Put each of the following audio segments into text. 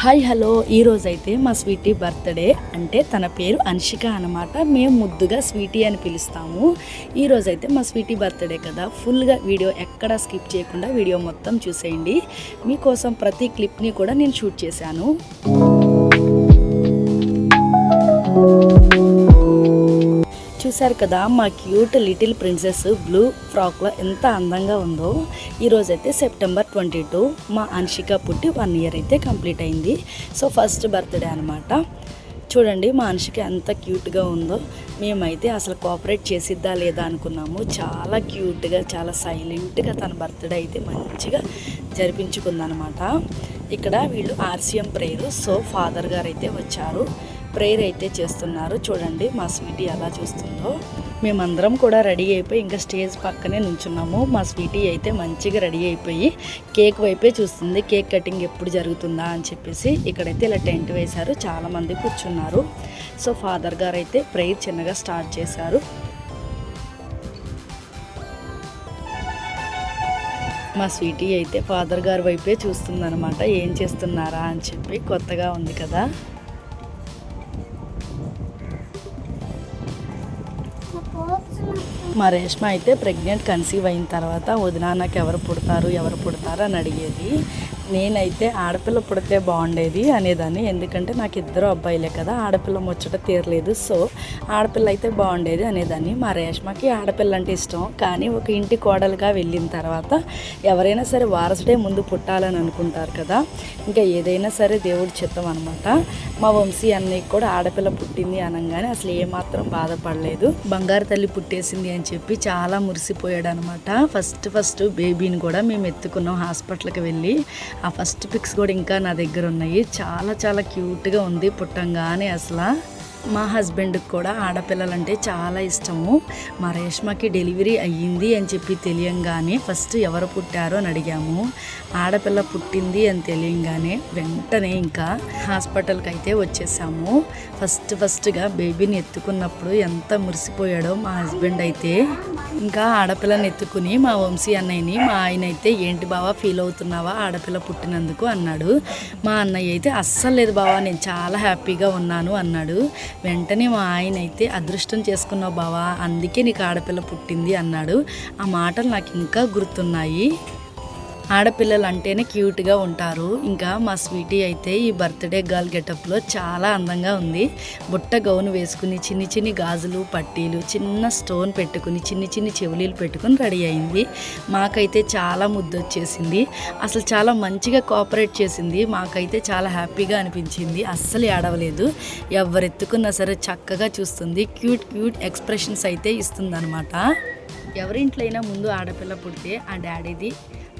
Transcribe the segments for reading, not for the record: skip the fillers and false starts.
Hi hello, ఈరోజైతే మా Sweety birthday. అంటే తన పేరు అన్షిక అనమాట. మేము ముద్దుగా స్వీటీ అని పిలుస్తాము. ఈరోజైతే మా స్వీటీ బర్త్డే కదా, ఫుల్గా వీడియో ఎక్కడా స్కిప్ చేయకుండా వీడియో మొత్తం చూసేయండి. మీకోసం ప్రతి క్లిప్ని కూడా నేను షూట్ చేశాను. చూశారు కదా, మా క్యూట్ లిటిల్ ప్రిన్సెస్ బ్లూ ఫ్రాక్లో ఎంత అందంగా ఉందో. ఈరోజైతే సెప్టెంబర్ 22 మా అన్షిక పుట్టి 1 year అయితే కంప్లీట్ అయింది. సో ఫస్ట్ బర్త్డే అనమాట. చూడండి మా అన్షిక ఎంత క్యూట్గా ఉందో. మేమైతే అసలు కోఆపరేట్ చేసిద్దా లేదా అనుకున్నాము. చాలా క్యూట్గా, చాలా సైలెంట్గా తన బర్త్డే అయితే మంచిగా జరిపించుకుందనమాట. ఇక్కడ వీళ్ళు RCM ప్రేయర్. సో ఫాదర్ గారు అయితే వచ్చారు, ప్రేయర్ అయితే చేస్తున్నారు. చూడండి మా స్వీటీ ఎలా చూస్తుందో. మేమందరం కూడా రెడీ అయిపోయి ఇంకా స్టేజ్ పక్కనే నుంచున్నాము. మా స్వీటీ అయితే మంచిగా రెడీ అయిపోయి కేక్ వైపే చూస్తుంది. కేక్ కటింగ్ ఎప్పుడు జరుగుతుందా అని చెప్పేసి ఇక్కడైతే ఇలా టెంట్ వేశారు, చాలామంది కూర్చున్నారు. సో ఫాదర్ గారు అయితే ప్రేయర్ చిన్నగా స్టార్ట్ చేశారు. మా స్వీటీ అయితే ఫాదర్ గారి వైపే చూస్తుందన్నమాట. ఏం చేస్తున్నారా అని చెప్పి, కొత్తగా ఉంది కదా. మా రేష్మ అయితే ప్రెగ్నెంట్ కన్సీవ్ అయిన తర్వాత వదినా నాకు ఎవరు పుడతారు అని అడిగేది. నేనైతే ఆడపిల్ల పుడితే బాగుండేది అనేదాన్ని. ఎందుకంటే నాకు 2 అబ్బాయిలే కదా, ఆడపిల్ల ముచ్చట తీరలేదు. సో ఆడపిల్ల అయితే బాగుండేది అనేదాన్ని. మా రేష్మకి ఆడపిల్ల అంటే ఇష్టం. కానీ ఒక ఇంటి కోడలుగా వెళ్ళిన తర్వాత ఎవరైనా సరే వారసుడే ముందు పుట్టాలని అనుకుంటారు కదా. ఇంకా ఏదైనా సరే దేవుడి చిత్తం అనమాట. మా వంశీ అన్నయ్యకి కూడా ఆడపిల్ల పుట్టింది అనగానే అసలు ఏమాత్రం బాధపడలేదు. బంగారు తల్లి పుట్టేసింది అని చెప్పి చాలా మురిసిపోయాడు అనమాట. ఫస్ట్ బేబీని కూడా మేము ఎత్తుకున్నాం హాస్పిటల్కి వెళ్ళి. ఆ ఫస్ట్ పిక్స్ కూడా ఇంకా నా దగ్గర ఉన్నాయి. చాలా చాలా క్యూట్గా ఉంది పుట్టంగానే. అసలు మా హస్బెండ్కి కూడా ఆడపిల్లలంటే చాలా ఇష్టము. మా రేష్మకి డెలివరీ అయ్యింది అని చెప్పి తెలియంగానే ఫస్ట్ ఎవరు పుట్టారో అని అడిగాము. ఆడపిల్ల పుట్టింది అని తెలియంగానే వెంటనే ఇంకా హాస్పిటల్కి అయితే వచ్చేసాము. ఫస్ట్గా బేబీని ఎత్తుకున్నప్పుడు ఎంత మురిసిపోయాడో మా హస్బెండ్ అయితే. ఇంకా ఆడపిల్లని ఎత్తుకుని మా వంశీ అన్నయ్యని, మా ఆయన అయితే ఏంటి బావా ఫీల్ అవుతున్నావా ఆడపిల్ల పుట్టినందుకు అన్నాడు. మా అన్నయ్య అయితే అస్సలు లేదు బావా, నేను చాలా హ్యాపీగా ఉన్నాను అన్నాడు. వెంటనే మా ఆయన అయితే అదృష్టం చేసుకున్నావు బావా, అందుకే నీకు ఆడపిల్ల పుట్టింది అన్నాడు. ఆ మాటలు నాకు ఇంకా గుర్తున్నాయి. ఆడపిల్లలు అంటేనే క్యూట్గా ఉంటారు. ఇంకా మా స్వీటీ అయితే ఈ బర్త్డే గర్ల్ గెటప్లో చాలా అందంగా ఉంది. బుట్ట గౌను వేసుకుని చిన్ని గాజులు, పట్టీలు, చిన్న స్టోన్ పెట్టుకుని చిన్ని చెవులీలు పెట్టుకుని రెడీ అయింది. మాకైతే చాలా ముద్దు వచ్చేసింది. అసలు చాలా మంచిగా కోఆపరేట్ చేసింది. మాకైతే చాలా హ్యాపీగా అనిపించింది. అస్సలు ఏడవలేదు. ఎవరెత్తుకున్నా సరే చక్కగా చూస్తుంది. క్యూట్ ఎక్స్ప్రెషన్స్ అయితే ఇస్తుంది అనమాట. ఎవరింట్లో అయినా ముందు ఆడపిల్ల పుడితే ఆ డాడీది,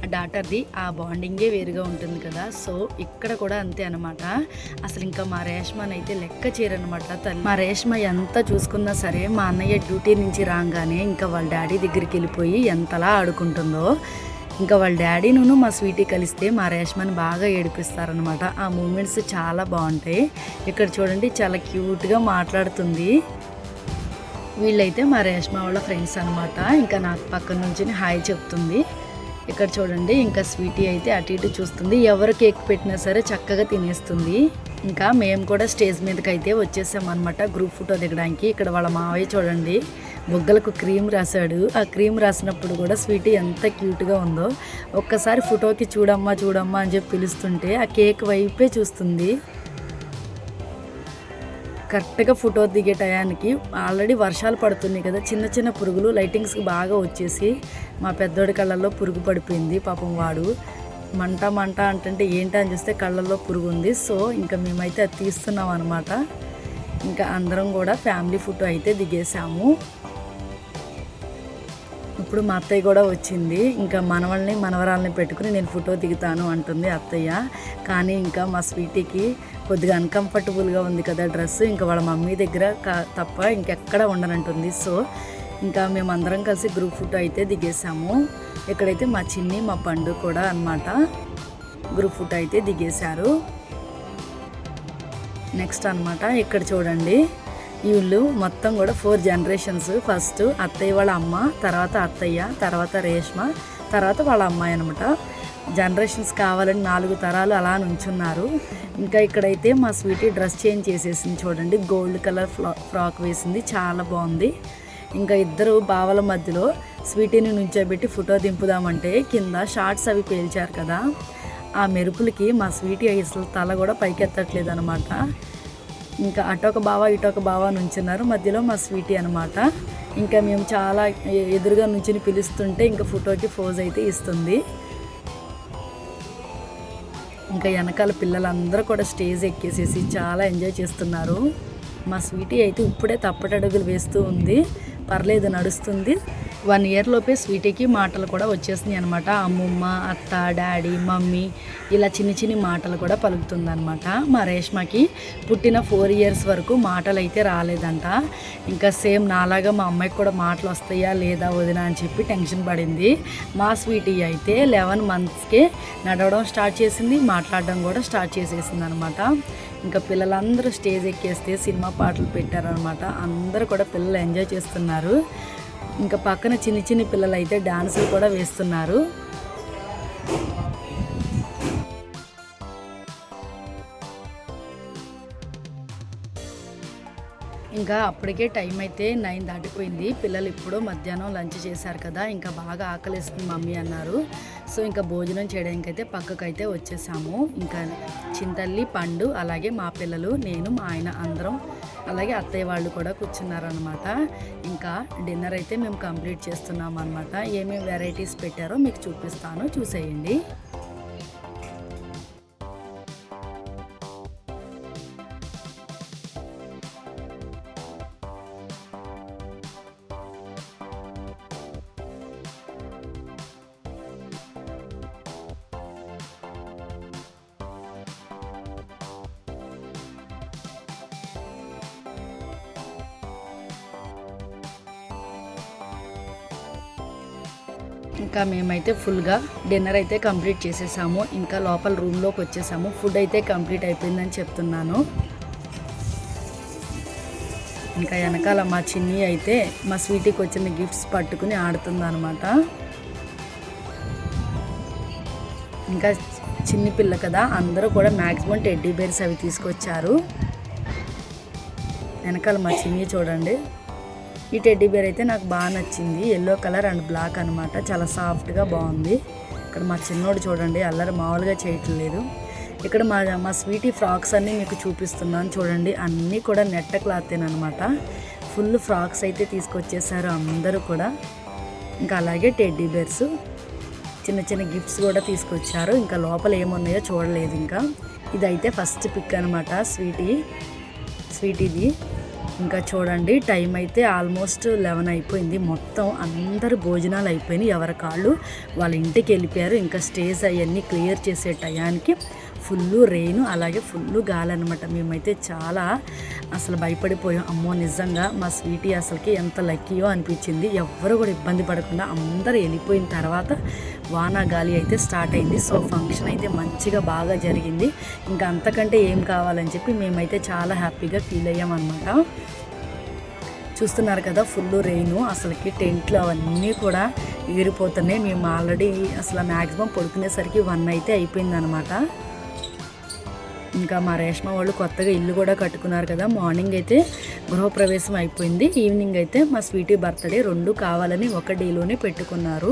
ఆ డాటర్ది ఆ బాండింగే వేరుగా ఉంటుంది కదా. సో ఇక్కడ కూడా అంతే అనమాట. అసలు ఇంకా మా రేష్మని అయితే లెక్క చేయరనమాట తల్లి. మా రేష్మ ఎంత చూసుకున్నా సరే మా అన్నయ్య డ్యూటీ నుంచి రాగానే ఇంకా వాళ్ళ డాడీ దగ్గరికి వెళ్ళిపోయి ఎంతలా ఆడుకుంటుందో. ఇంకా వాళ్ళ డాడీను మా స్వీటీ కలిస్తే మా రేష్మని బాగా ఏడిపిస్తారనమాట. ఆ మూమెంట్స్ చాలా బాగుంటాయి. ఇక్కడ చూడండి చాలా క్యూట్గా మాట్లాడుతుంది. వీళ్ళైతే మా రేష్మ వాళ్ళ ఫ్రెండ్స్ అనమాట. ఇంకా నాకు పక్కన నుంచి హాయ్ చెప్తుంది. ఇక్కడ చూడండి ఇంకా స్వీటీ అయితే అటు ఇటు చూస్తుంది. ఎవరు కేక్ పెట్టినా సరే చక్కగా తినేస్తుంది. ఇంకా మేము కూడా స్టేజ్ మీదకి అయితే వచ్చేసామన్నమాట గ్రూప్ ఫోటో దిగడానికి. ఇక్కడ వాళ్ళ మావయ్య చూడండి బొగ్గలకు క్రీమ్ రాశాడు. ఆ క్రీమ్ రాసినప్పుడు కూడా స్వీటీ ఎంత క్యూట్గా ఉందో. ఒక్కసారి ఫోటోకి చూడమ్మా అని చెప్పి పిలుస్తుంటే ఆ కేక్ వైపే చూస్తుంది. కరెక్ట్గా ఫోటో దిగే టయానికి ఆల్రెడీ వర్షాలు పడుతున్నాయి కదా, చిన్న పురుగులు లైటింగ్స్కి బాగా వచ్చేసి మా పెద్దోడి కళ్ళల్లో పురుగు పడిపోయింది. పాపం వాడు మంట అంటే ఏంటని చూస్తే కళ్ళల్లో పురుగు ఉంది. సో ఇంకా మేమైతే అది తీస్తున్నాం అనమాట. ఇంకా అందరం కూడా ఫ్యామిలీ ఫోటో అయితే దిగేసాము. ఇప్పుడు మా అత్తయ్య కూడా వచ్చింది. ఇంకా మనవరాల్ని పెట్టుకుని నేను ఫోటో దిగుతాను అంటుంది అత్తయ్య. కానీ ఇంకా మా స్వీటీకి కొద్దిగా అన్కంఫర్టబుల్గా ఉంది కదా డ్రెస్. ఇంకా వాళ్ళ మమ్మీ దగ్గర తప్ప ఇంకెక్కడ ఉండనంటుంది. సో ఇంకా మేమందరం కలిసి గ్రూప్ ఫోటో అయితే దిగేసాము. ఇక్కడైతే మా చిన్ని, మా పండు కూడా అన్నమాట గ్రూప్ ఫోటో అయితే దిగేశారు. నెక్స్ట్ అనమాట ఇక్కడ చూడండి వీళ్ళు మొత్తం కూడా 4 జనరేషన్స్. ఫస్ట్ అత్తయ్య వాళ్ళ అమ్మ, తర్వాత అత్తయ్య, తర్వాత రేష్మ, తర్వాత వాళ్ళ అమ్మాయి అనమాట. జనరేషన్స్ కావాలని 4 తరాలు అలా నుంచున్నారు. ఇంకా ఇక్కడైతే మా స్వీటీ డ్రెస్ చేంజ్ చేసేసింది చూడండి, గోల్డ్ కలర్ ఫ్రాక్ వేసింది, చాలా బాగుంది. ఇంకా ఇద్దరు బావల మధ్యలో స్వీటీని నుంచోబెట్టి ఫోటో దింపుదామంటే కింద షార్ట్స్ అవి పేల్చారు కదా, ఆ మెరుపులకి మా స్వీటీ అసలు తల కూడా పైకెత్తట్లేదు అనమాట. ఇంకా అటొక బావ ఇటొక బావ నుంచున్నారు, మధ్యలో మా స్వీటీ అనమాట. ఇంకా మేము చాలా ఎదురుగా నుంచుని పిలుస్తుంటే ఇంకా ఫోటోకి పోజ్ అయితే ఇస్తుంది. ఇంకా వెనకాల పిల్లలందరూ కూడా స్టేజ్ ఎక్కేసేసి చాలా ఎంజాయ్ చేస్తున్నారు. మా స్వీటీ అయితే ఇప్పుడే తప్పటడుగులు వేస్తూ ఉంది, పర్లేదు నడుస్తుంది. 1 ఇయర్ లోపే స్వీటీకి మాటలు కూడా వచ్చేసినాయి అనమాట. అమ్మమ్మ, అత్త, డాడీ, మమ్మీ ఇలా చిన్ని మాటలు కూడా పలుకుతుందనమాట. మా రేష్మకి పుట్టిన 4 ఇయర్స్ వరకు మాటలు అయితే రాలేదంట. ఇంకా సేమ్ నాలాగా మా అమ్మాయికి కూడా మాటలు వస్తాయా లేదా వదినా అని చెప్పి టెన్షన్ పడింది. మా స్వీటీ అయితే 11 మంత్స్కే నడవడం స్టార్ట్ చేసింది, మాట్లాడడం కూడా స్టార్ట్ చేసేసింది అనమాట. ఇంకా పిల్లలందరూ స్టేజ్ ఎక్కేస్తే సినిమా పాటలు పెట్టారనమాట. అందరూ కూడా పిల్లలు ఎంజాయ్ చేస్తున్నారు. ఇంకా పక్కన చిన్ని పిల్లలు అయితే డాన్సులు కూడా వేస్తున్నారు. ఇంకా అప్పటికే టైం అయితే 9 దాటిపోయింది. పిల్లలు ఇప్పుడు మధ్యాహ్నం లంచ్ చేశారు కదా, ఇంకా బాగా ఆకలిస్తుంది మమ్మీ అన్నారు. సో ఇంకా భోజనం చేయడానికి అయితే పక్కకైతే వచ్చేసాము. ఇంకా చింతల్లి, పండు, అలాగే మా పిల్లలు, నేను, మా ఆయన అందరం, అలాగే అత్తయ్య వాళ్ళు కూడా కూర్చున్నారనమాట. ఇంకా డిన్నర్ అయితే మేము కంప్లీట్ చేస్తున్నాం అనమాట. ఏమేమి వెరైటీస్ పెట్టారో మీకు చూపిస్తాను, చూసేయండి. ఇంకా మేమైతే ఫుల్గా డిన్నర్ అయితే కంప్లీట్ చేసేసాము. ఇంకా లోపల రూమ్లోకి వచ్చేసాము. ఫుడ్ అయితే కంప్లీట్ అయిపోయిందని చెప్తున్నాను. ఇంకా వెనకాల మా చిన్ని అయితే మా స్వీటీకి వచ్చిన గిఫ్ట్స్ పట్టుకుని ఆడుతుంది అనమాట. ఇంకా చిన్ని పిల్ల కదా, అందరూ కూడా మ్యాక్సిమం టెడ్డీ బేర్స్ అవి తీసుకొచ్చారు. వెనకాల మా చిన్ని చూడండి, ఈ టెడ్డీ బేర్ అయితే నాకు బాగా నచ్చింది, ఎల్లో కలర్ అండ్ బ్లాక్ అనమాట, చాలా సాఫ్ట్గా బాగుంది. ఇక్కడ మా చిన్నోడు చూడండి, అల్లరి మామూలుగా చేయట్లేదు. ఇక్కడ మా స్వీటీ ఫ్రాక్స్ అన్నీ మీకు చూపిస్తున్నాను చూడండి, అన్నీ కూడా నెట్ క్లాతేనమాట. ఫుల్ ఫ్రాక్స్ అయితే తీసుకొచ్చేసారు అందరూ కూడా. ఇంకా అలాగే టెడ్డీ బేర్స్, చిన్న గిఫ్ట్స్ కూడా తీసుకొచ్చారు. ఇంకా లోపల ఏమున్నాయో చూడలేదు. ఇంకా ఇదైతే ఫస్ట్ పిక్ అనమాట స్వీటీది. ఇంకా చూడండి, టైం అయితే ఆల్మోస్ట్ 11 అయిపోయింది. మొత్తం అందరు భోజనాలు అయిపోయినాయి, ఎవరి కాళ్ళు వాళ్ళ ఇంటికి వెళ్ళిపోయారు. ఇంకా స్టేజ్ అవన్నీ క్లియర్ చేసే టయానికి ఫుల్లు రెయిన్, అలాగే ఫుల్లు గాలి అనమాట. మేమైతే చాలా అసలు భయపడిపోయాం. అమ్మో నిజంగా మా స్వీటీ అసలుకి ఎంత లక్కీయో అనిపించింది. ఎవ్వరు కూడా ఇబ్బంది పడకుండా అందరూ వెళ్ళిపోయిన తర్వాత వాన గాలి అయితే స్టార్ట్ అయింది. సో ఫంక్షన్ అయితే మంచిగా బాగా జరిగింది. ఇంకా అంతకంటే ఏం కావాలని చెప్పి మేమైతే చాలా హ్యాపీగా ఫీల్ అయ్యామన్నమాట. చూస్తున్నారు కదా, ఫుల్ రెయిన్, అసలుకి టెంట్లు అవన్నీ కూడా ఎగిరిపోతున్నాయి. మేము ఆల్రెడీ అసలు మ్యాక్సిమం పడుకునేసరికి 1 అయితే అయిపోయిందనమాట. ఇంకా మా రేష్మ వాళ్ళు కొత్తగా ఇల్లు కూడా కట్టుకున్నారు కదా, మార్నింగ్ అయితే గృహప్రవేశం అయిపోయింది, ఈవినింగ్ అయితే మా స్వీటీ బర్త్డే, 2 కావాలని ఒక డేలోనే పెట్టుకున్నారు.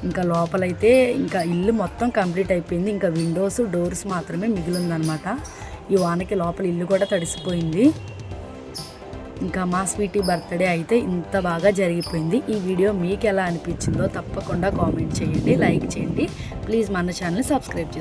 ఇంకా లోపలైతే ఇంకా ఇల్లు మొత్తం కంప్లీట్ అయిపోయింది. ఇంకా విండోస్, డోర్స్ మాత్రమే మిగిలిందనమాట. ఈ వానకి లోపల ఇల్లు కూడా తడిసిపోయింది. ఇంకా మా స్వీటీ బర్త్డే అయితే ఇంత బాగా జరిగిపోయింది. ఈ వీడియో మీకు ఎలా అనిపించిందో తప్పకుండా కామెంట్ చేయండి, లైక్ చేయండి. ప్లీజ్ మన ఛానల్ని సబ్స్క్రైబ్ చేసుకోండి.